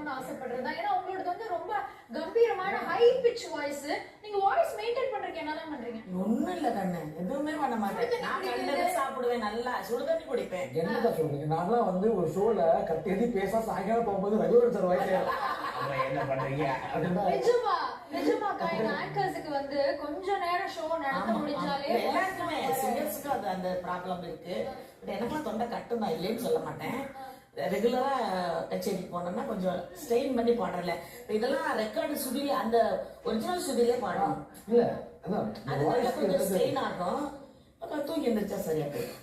கேட்கணும்னு ஆசைப்படுறதா? ஏன்னா உங்களோட வந்து ரொம்ப கம்பீரமான ஹை பிட்ச் வாய்ஸ். நீங்க வாய்ஸ் மெயின்டைன் பண்றதுக்கு என்னலாம் பண்றீங்க? ஒண்ணும் இல்ல கண்ணு, எதுவுமே பண்ண மாட்டேன். நான் கண்டதை சாப்பிடுவேன், நல்லா சுடுதண்ணி குடிப்பேன். என்னதான் சொல்றீங்க? நான்லாம் வந்து ஒரு ஷோல கத்தி பேச சாயங்காலம் போகும்போது ரகுவரன் சார் வாய்ஸ் என்ன பண்றீங்க அப்படின்னா நிஜமா நிஜமாக்கா இந்த ஆங்கர்ஸ்க்கு வந்து கொஞ்ச நேரம் ஷோ நடத்த முடிஞ்சாலே எல்லாருக்குமே சிங்கர்ஸுக்கும் அது அந்த ப்ராப்ளம் இருக்கு. பட் எனக்குலாம் தொண்டை கட்டும், நான் இல்லைன்னு சொல்ல மாட்டேன். ரெகுலரா கச்சேரி போனோம்னா கொஞ்சம் ஸ்ட்ரெயின் பண்ணி பாடுறல. இதெல்லாம் ரெக்கார்டு சுடியில அந்த ஒரிஜினல் சுடியிலே பாடணும். இல்ல அதான் அதனால கொஞ்சம் ஸ்ட்ரெயின் ஆகும். அப்புறம் தூங்கி எந்திரிச்சா சரியா போயிடும்.